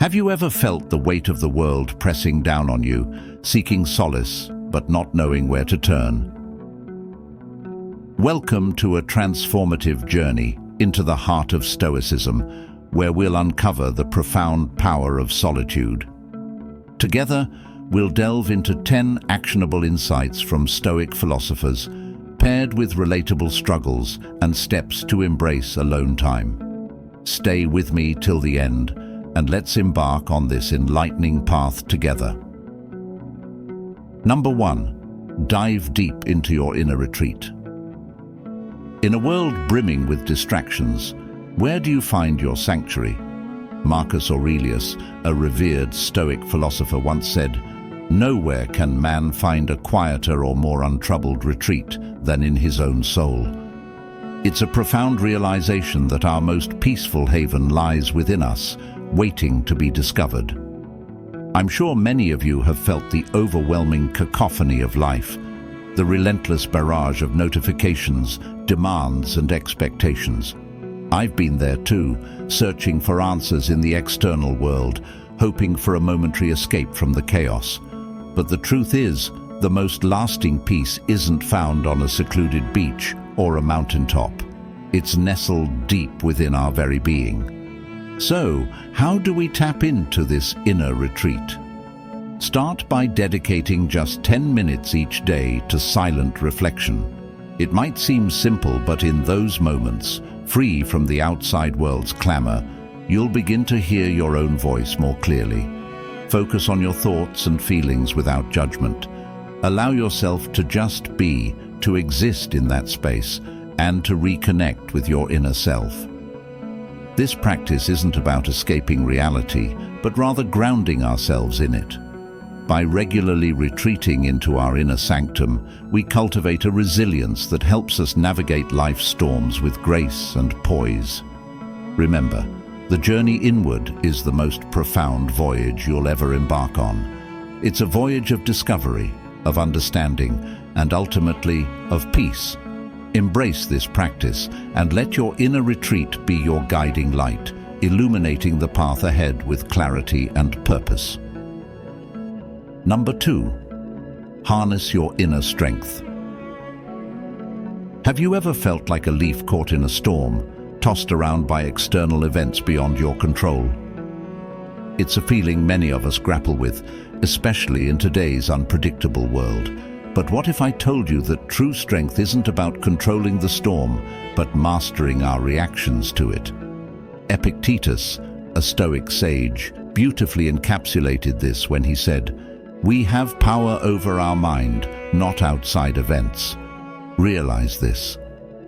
Have you ever felt the weight of the world pressing down on you, seeking solace but not knowing where to turn? Welcome to a transformative journey into the heart of Stoicism, where we'll uncover the profound power of solitude. Together, we'll delve into 10 actionable insights from Stoic philosophers, paired with relatable struggles and steps to embrace alone time. Stay with me till the end, and let's embark on this enlightening path together. Number 1. Dive deep into your inner retreat. In a world brimming with distractions, where do you find your sanctuary? Marcus Aurelius, a revered Stoic philosopher, once said, "Nowhere can man find a quieter or more untroubled retreat than in his own soul." It's a profound realization that our most peaceful haven lies within us, waiting to be discovered. I'm sure many of you have felt the overwhelming cacophony of life, the relentless barrage of notifications, demands, and expectations. I've been there too, searching for answers in the external world, hoping for a momentary escape from the chaos. But the truth is, the most lasting peace isn't found on a secluded beach or a mountaintop. It's nestled deep within our very being. So, how do we tap into this inner retreat? Start by dedicating just 10 minutes each day to silent reflection. It might seem simple, but in those moments, free from the outside world's clamor, you'll begin to hear your own voice more clearly. Focus on your thoughts and feelings without judgment. Allow yourself to just be, to exist in that space, and to reconnect with your inner self. This practice isn't about escaping reality, but rather grounding ourselves in it. By regularly retreating into our inner sanctum, we cultivate a resilience that helps us navigate life's storms with grace and poise. Remember, the journey inward is the most profound voyage you'll ever embark on. It's a voyage of discovery, of understanding, and ultimately of peace. Embrace this practice and let your inner retreat be your guiding light, illuminating the path ahead with clarity and purpose. Number 2. Harness your inner strength. Have you ever felt like a leaf caught in a storm, tossed around by external events beyond your control? It's a feeling many of us grapple with, especially in today's unpredictable world. But what if I told you that true strength isn't about controlling the storm, but mastering our reactions to it? Epictetus, a Stoic sage, beautifully encapsulated this when he said, "We have power over our mind, not outside events. Realize this,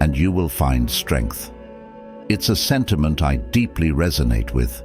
and you will find strength." It's a sentiment I deeply resonate with.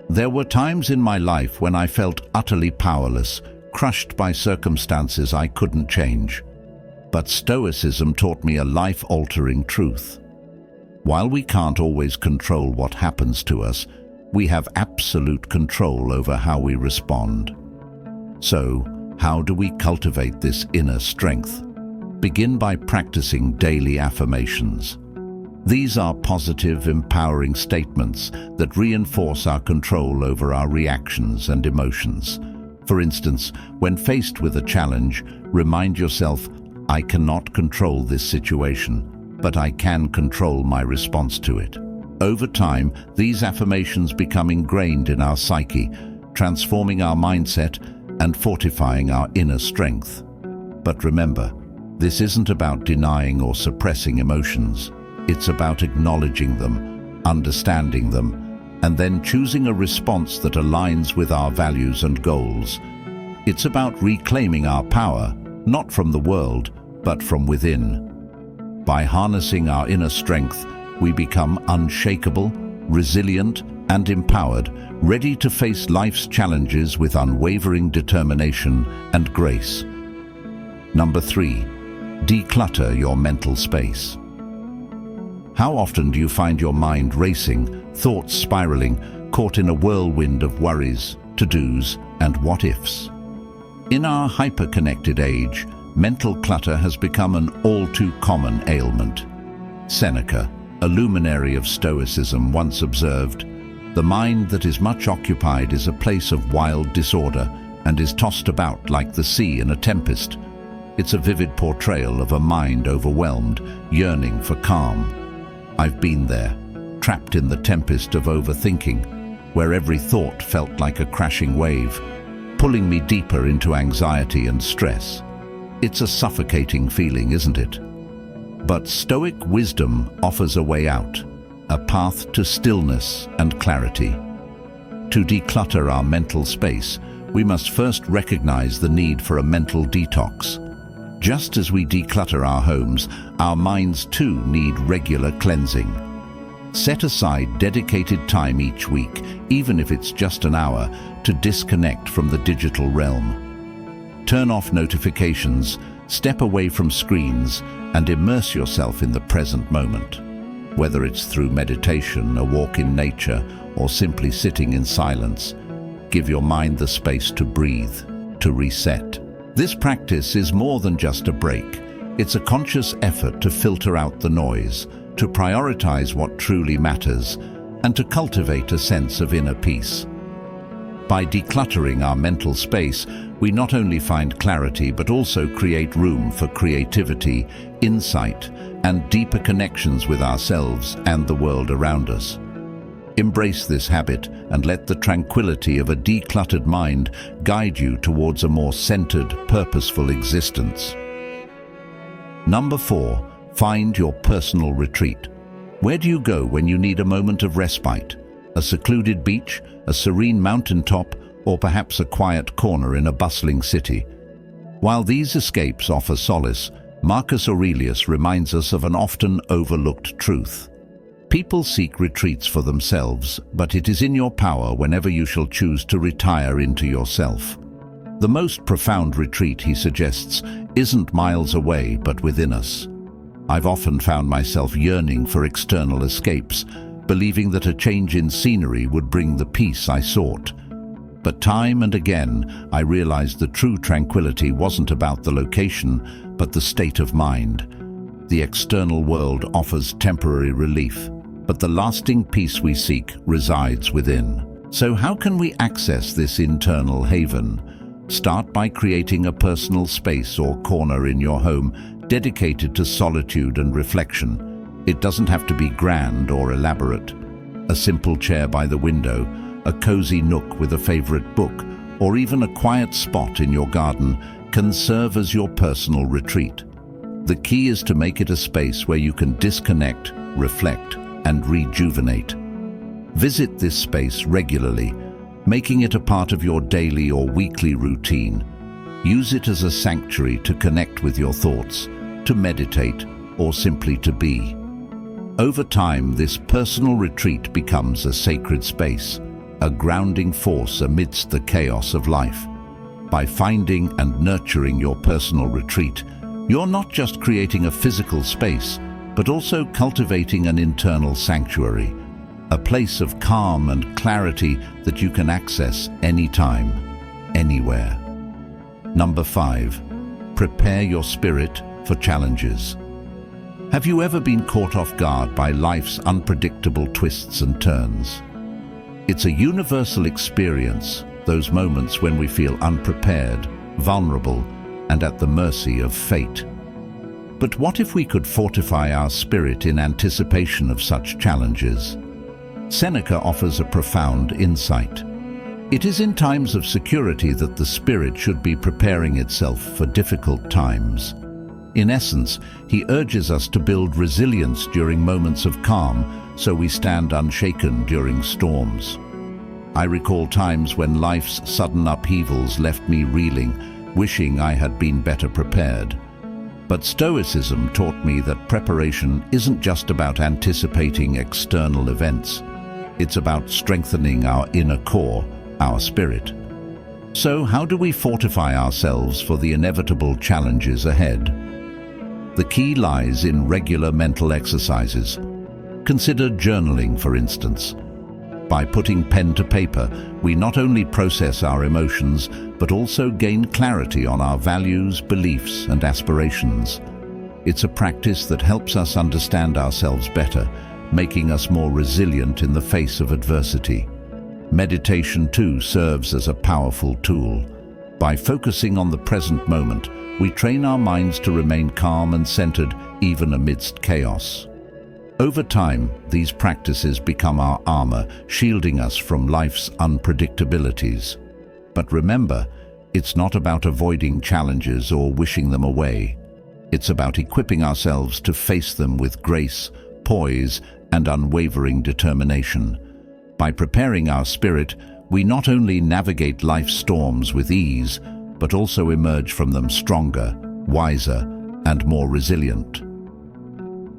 There were times in my life when I felt utterly powerless, crushed by circumstances I couldn't change. But Stoicism taught me a life-altering truth. While we can't always control what happens to us, we have absolute control over how we respond. So, how do we cultivate this inner strength? Begin by practicing daily affirmations. These are positive, empowering statements that reinforce our control over our reactions and emotions. For instance, when faced with a challenge, remind yourself, "I cannot control this situation, but I can control my response to it." Over time, these affirmations become ingrained in our psyche, transforming our mindset and fortifying our inner strength. But remember, this isn't about denying or suppressing emotions. It's about acknowledging them, understanding them, and then choosing a response that aligns with our values and goals. It's about reclaiming our power, not from the world, but from within. By harnessing our inner strength, we become unshakable, resilient, and empowered, ready to face life's challenges with unwavering determination and grace. Number 3. Declutter your mental space. How often do you find your mind racing, thoughts spiraling, caught in a whirlwind of worries, to-dos, and what-ifs? In our hyper-connected age, mental clutter has become an all-too-common ailment. Seneca, a luminary of Stoicism, once observed, The mind that is much occupied is a place of wild disorder and is tossed about like the sea in a tempest. It's a vivid portrayal of a mind overwhelmed, yearning for calm. I've been there, trapped in the tempest of overthinking, where every thought felt like a crashing wave, pulling me deeper into anxiety and stress. It's a suffocating feeling, isn't it? But Stoic wisdom offers a way out, a path to stillness and clarity. To declutter our mental space, we must first recognize the need for a mental detox. Just as we declutter our homes, our minds too need regular cleansing. Set aside dedicated time each week, even if it's just an hour, to disconnect from the digital realm. Turn off notifications, step away from screens, and immerse yourself in the present moment. Whether it's through meditation, a walk in nature, or simply sitting in silence, give your mind the space to breathe, to reset. This practice is more than just a break. It's a conscious effort to filter out the noise, to prioritize what truly matters, and to cultivate a sense of inner peace. By decluttering our mental space, we not only find clarity but also create room for creativity, insight, and deeper connections with ourselves and the world around us. Embrace this habit and let the tranquility of a decluttered mind guide you towards a more centered, purposeful existence. Number 4. Find your personal retreat. Where do you go when you need a moment of respite? A secluded beach, a serene mountaintop, or perhaps a quiet corner in a bustling city? While these escapes offer solace, Marcus Aurelius reminds us of an often overlooked truth. People seek retreats for themselves, but it is in your power whenever you shall choose to retire into yourself. The most profound retreat, he suggests, isn't miles away but within us. I've often found myself yearning for external escapes, believing that a change in scenery would bring the peace I sought. But time and again, I realized the true tranquility wasn't about the location, but the state of mind. The external world offers temporary relief, but the lasting peace we seek resides within. So how can we access this internal haven? Start by creating a personal space or corner in your home dedicated to solitude and reflection. It doesn't have to be grand or elaborate. A simple chair by the window, a cozy nook with a favorite book, or even a quiet spot in your garden can serve as your personal retreat. The key is to make it a space where you can disconnect, reflect, and rejuvenate. Visit this space regularly, making it a part of your daily or weekly routine. Use it as a sanctuary to connect with your thoughts, to meditate, or simply to be. Over time, this personal retreat becomes a sacred space, a grounding force amidst the chaos of life. By finding and nurturing your personal retreat, you're not just creating a physical space, but also cultivating an internal sanctuary, a place of calm and clarity that you can access anytime, anywhere. Number 5. Prepare your spirit for challenges. Have you ever been caught off guard by life's unpredictable twists and turns? It's a universal experience, those moments when we feel unprepared, vulnerable, and at the mercy of fate. But what if we could fortify our spirit in anticipation of such challenges? Seneca offers a profound insight. It is in times of security that the spirit should be preparing itself for difficult times. In essence, he urges us to build resilience during moments of calm, so we stand unshaken during storms. I recall times when life's sudden upheavals left me reeling, wishing I had been better prepared. But Stoicism taught me that preparation isn't just about anticipating external events. It's about strengthening our inner core, our spirit. So how do we fortify ourselves for the inevitable challenges ahead? The key lies in regular mental exercises. Consider journaling, for instance. By putting pen to paper, we not only process our emotions, but also gain clarity on our values, beliefs, and aspirations. It's a practice that helps us understand ourselves better making us more resilient in the face of adversity. Meditation too serves as a powerful tool. By focusing on the present moment, we train our minds to remain calm and centered even amidst chaos. Over time, these practices become our armor, shielding us from life's unpredictabilities. But remember, it's not about avoiding challenges or wishing them away. It's about equipping ourselves to face them with grace, poise, and unwavering determination. By preparing our spirit, we not only navigate life's storms with ease, but also emerge from them stronger, wiser, and more resilient.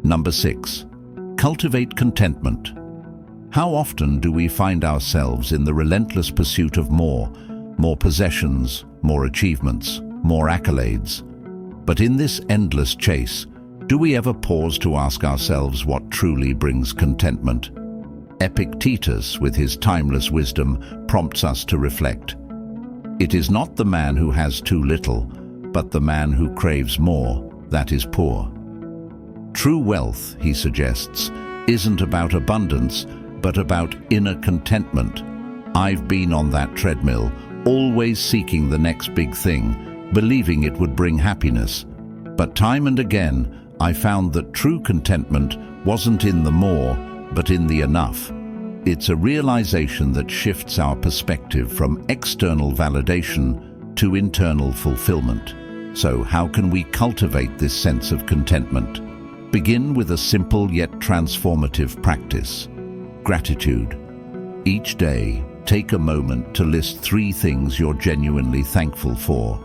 Number 6. Cultivate contentment. How often do we find ourselves in the relentless pursuit of more possessions, more achievements, more accolades? But in this endless chase, do we ever pause to ask ourselves what truly brings contentment? Epictetus, with his timeless wisdom, prompts us to reflect. It is not the man who has too little, but the man who craves more, that is poor. True wealth, he suggests, isn't about abundance, but about inner contentment. I've been on that treadmill, always seeking the next big thing, believing it would bring happiness. But time and again, I found that true contentment wasn't in the more, but in the enough. It's a realization that shifts our perspective from external validation to internal fulfillment. So how can we cultivate this sense of contentment? Begin with a simple yet transformative practice: gratitude. Each day, take a moment to list 3 things you're genuinely thankful for.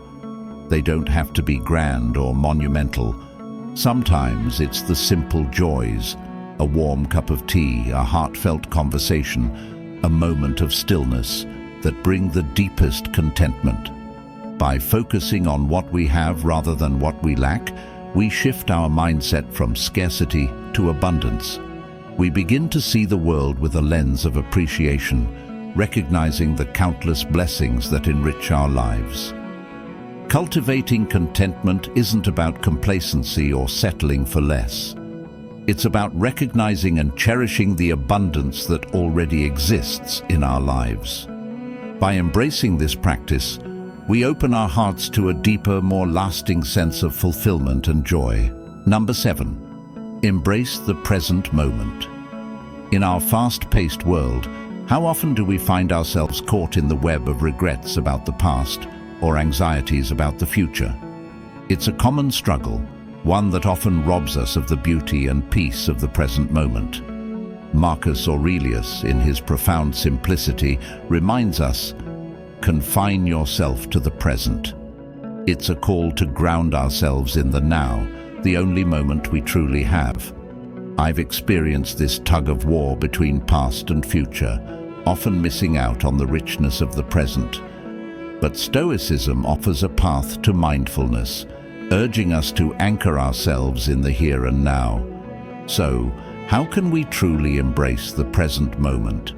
They don't have to be grand or monumental. Sometimes it's the simple joys: a warm cup of tea, a heartfelt conversation, a moment of stillness, that bring the deepest contentment. By focusing on what we have rather than what we lack, we shift our mindset from scarcity to abundance. We begin to see the world with a lens of appreciation, recognizing the countless blessings that enrich our lives. Cultivating contentment isn't about complacency or settling for less. It's about recognizing and cherishing the abundance that already exists in our lives. By embracing this practice, we open our hearts to a deeper, more lasting sense of fulfillment and joy. Number 7. Embrace the present moment. In our fast-paced world, how often do we find ourselves caught in the web of regrets about the past or anxieties about the future? It's a common struggle, one that often robs us of the beauty and peace of the present moment. Marcus Aurelius, in his profound simplicity, reminds us, confine yourself to the present. It's a call to ground ourselves in the now, the only moment we truly have. I've experienced this tug-of-war between past and future, often missing out on the richness of the present. But Stoicism offers a path to mindfulness, urging us to anchor ourselves in the here and now. So, how can we truly embrace the present moment?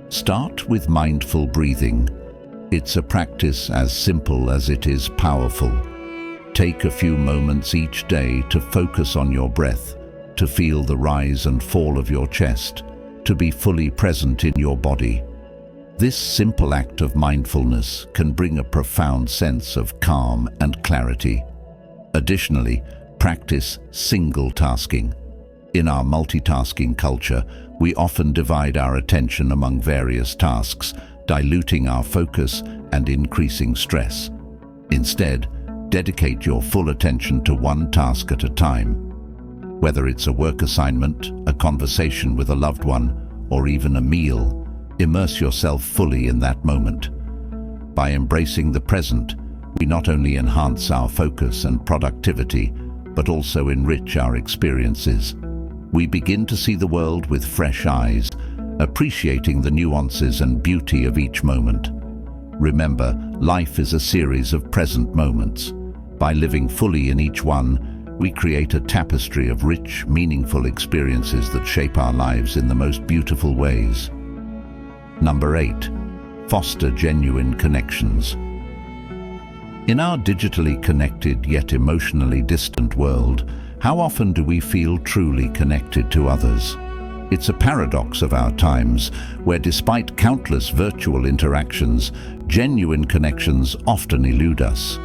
Start with mindful breathing. It's a practice as simple as it is powerful. Take a few moments each day to focus on your breath, to feel the rise and fall of your chest, to be fully present in your body. This simple act of mindfulness can bring a profound sense of calm and clarity. Additionally, practice single tasking. In our multitasking culture, we often divide our attention among various tasks, diluting our focus and increasing stress. Instead, dedicate your full attention to one task at a time. Whether it's a work assignment, a conversation with a loved one, or even a meal, immerse yourself fully in that moment. By embracing the present, we not only enhance our focus and productivity, but also enrich our experiences. We begin to see the world with fresh eyes, appreciating the nuances and beauty of each moment. Remember, life is a series of present moments. By living fully in each one, we create a tapestry of rich, meaningful experiences that shape our lives in the most beautiful ways. Number 8. Foster genuine connections. In our digitally connected yet emotionally distant world, how often do we feel truly connected to others? It's a paradox of our times, where despite countless virtual interactions, genuine connections often elude us.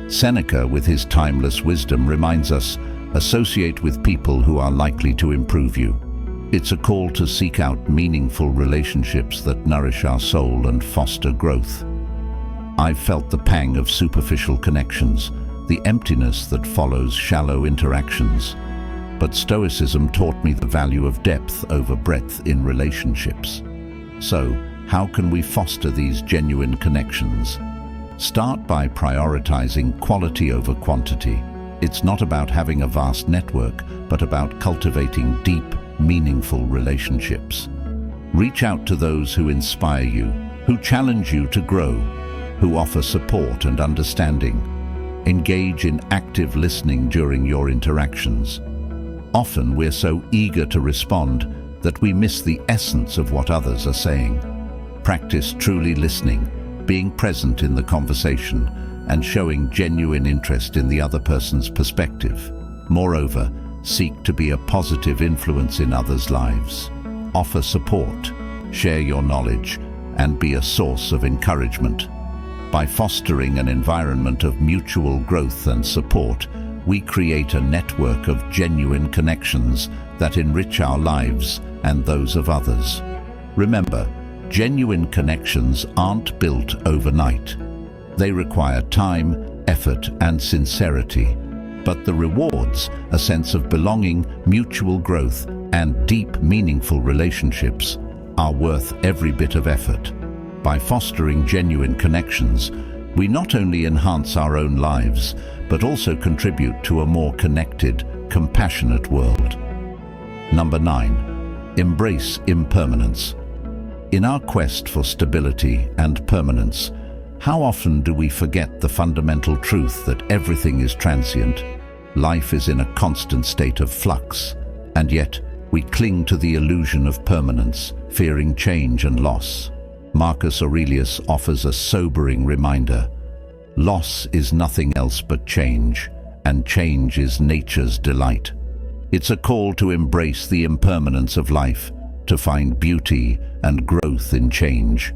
Seneca, with his timeless wisdom, reminds us, associate with people who are likely to improve you. It's a call to seek out meaningful relationships that nourish our soul and foster growth. I've felt the pang of superficial connections, the emptiness that follows shallow interactions. But Stoicism taught me the value of depth over breadth in relationships. So, how can we foster these genuine connections? Start by prioritizing quality over quantity. It's not about having a vast network, but about cultivating deep, meaningful relationships. Reach out to those who inspire you, who challenge you to grow, who offer support and understanding. Engage in active listening during your interactions. Often we're so eager to respond that we miss the essence of what others are saying. Practice truly listening, being present in the conversation, and showing genuine interest in the other person's perspective. Moreover, seek to be a positive influence in others' lives. Offer support, share your knowledge, and be a source of encouragement. By fostering an environment of mutual growth and support, we create a network of genuine connections that enrich our lives and those of others. Remember, genuine connections aren't built overnight. They require time, effort, and sincerity. But the rewards, a sense of belonging, mutual growth, and deep, meaningful relationships, are worth every bit of effort. By fostering genuine connections, we not only enhance our own lives, but also contribute to a more connected, compassionate world. Number 9. Embrace impermanence. In our quest for stability and permanence, how often do we forget the fundamental truth that everything is transient? Life is in a constant state of flux, and yet we cling to the illusion of permanence, fearing change and loss. Marcus Aurelius offers a sobering reminder. Loss is nothing else but change, and change is nature's delight. It's a call to embrace the impermanence of life, to find beauty and growth in change.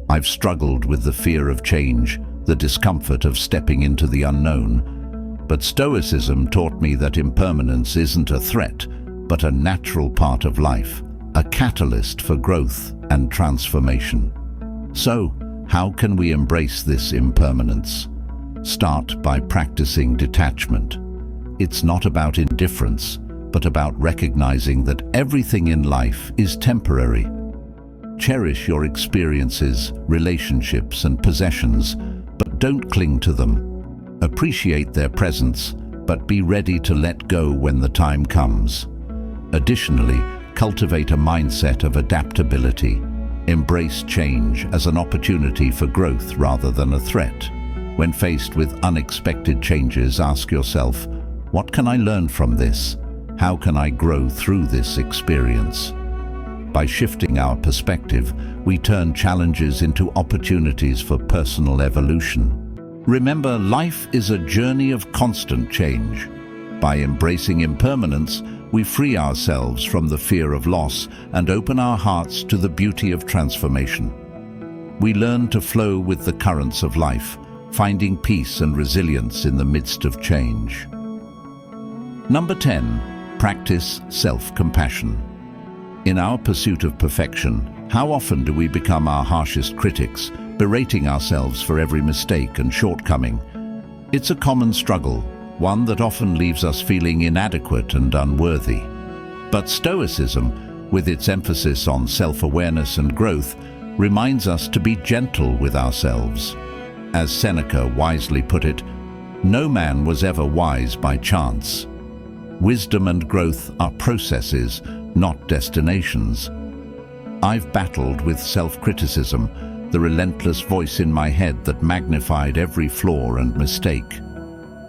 I've struggled with the fear of change, the discomfort of stepping into the unknown. But Stoicism taught me that impermanence isn't a threat, but a natural part of life, a catalyst for growth and transformation. So, how can we embrace this impermanence? Start by practicing detachment. It's not about indifference, but about recognizing that everything in life is temporary. Cherish your experiences, relationships, and possessions, but don't cling to them. Appreciate their presence, but be ready to let go when the time comes. Additionally, cultivate a mindset of adaptability. Embrace change as an opportunity for growth rather than a threat. When faced with unexpected changes, ask yourself, what can I learn from this? How can I grow through this experience? By shifting our perspective, we turn challenges into opportunities for personal evolution. Remember, life is a journey of constant change. By embracing impermanence, we free ourselves from the fear of loss and open our hearts to the beauty of transformation. We learn to flow with the currents of life, finding peace and resilience in the midst of change. Number 10. Practice self-compassion. In our pursuit of perfection, how often do we become our harshest critics, berating ourselves for every mistake and shortcoming? It's a common struggle, one that often leaves us feeling inadequate and unworthy. But Stoicism, with its emphasis on self-awareness and growth, reminds us to be gentle with ourselves. As Seneca wisely put it, no man was ever wise by chance. Wisdom and growth are processes, not destinations. I've battled with self-criticism, the relentless voice in my head that magnified every flaw and mistake.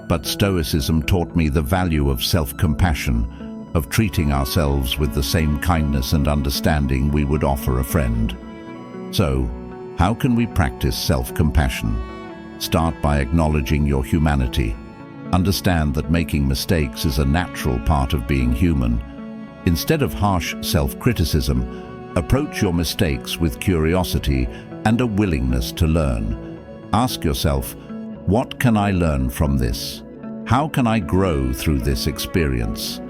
But Stoicism taught me the value of self-compassion, of treating ourselves with the same kindness and understanding we would offer a friend. So, how can we practice self-compassion? Start by acknowledging your humanity. Understand that making mistakes is a natural part of being human. Instead of harsh self-criticism, approach your mistakes with curiosity and a willingness to learn. Ask yourself, what can I learn from this? How can I grow through this experience?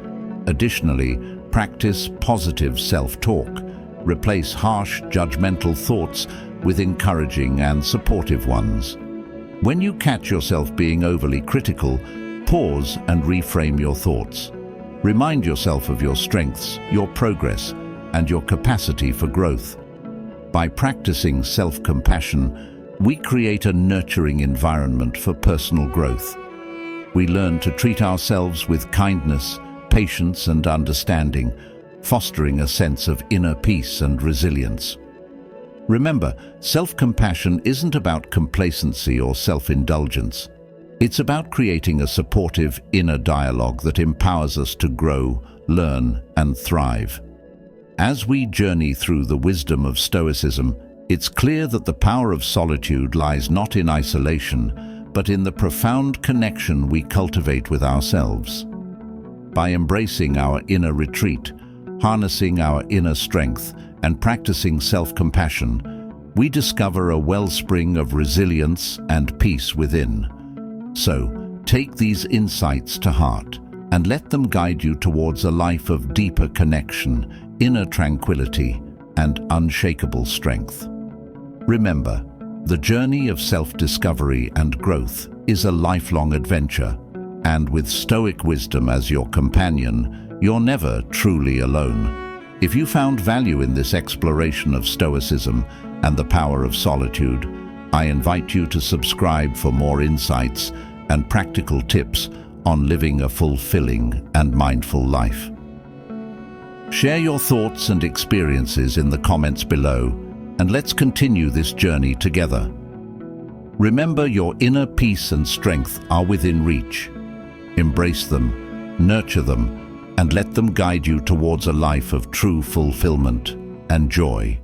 Additionally, practice positive self-talk. Replace harsh, judgmental thoughts with encouraging and supportive ones. When you catch yourself being overly critical, pause and reframe your thoughts. Remind yourself of your strengths, your progress, and your capacity for growth. By practicing self-compassion, we create a nurturing environment for personal growth. We learn to treat ourselves with kindness, patience, and understanding, fostering a sense of inner peace and resilience. Remember, self-compassion isn't about complacency or self-indulgence. It's about creating a supportive inner dialogue that empowers us to grow, learn, and thrive. As we journey through the wisdom of Stoicism, it's clear that the power of solitude lies not in isolation, but in the profound connection we cultivate with ourselves. By embracing our inner retreat, harnessing our inner strength, and practicing self-compassion, we discover a wellspring of resilience and peace within. So, take these insights to heart and let them guide you towards a life of deeper connection, inner tranquility, and unshakable strength. Remember, the journey of self-discovery and growth is a lifelong adventure, and with Stoic wisdom as your companion, you're never truly alone. If you found value in this exploration of Stoicism and the power of solitude, I invite you to subscribe for more insights and practical tips on living a fulfilling and mindful life. Share your thoughts and experiences in the comments below, and let's continue this journey together. Remember, your inner peace and strength are within reach. Embrace them, nurture them, and let them guide you towards a life of true fulfillment and joy.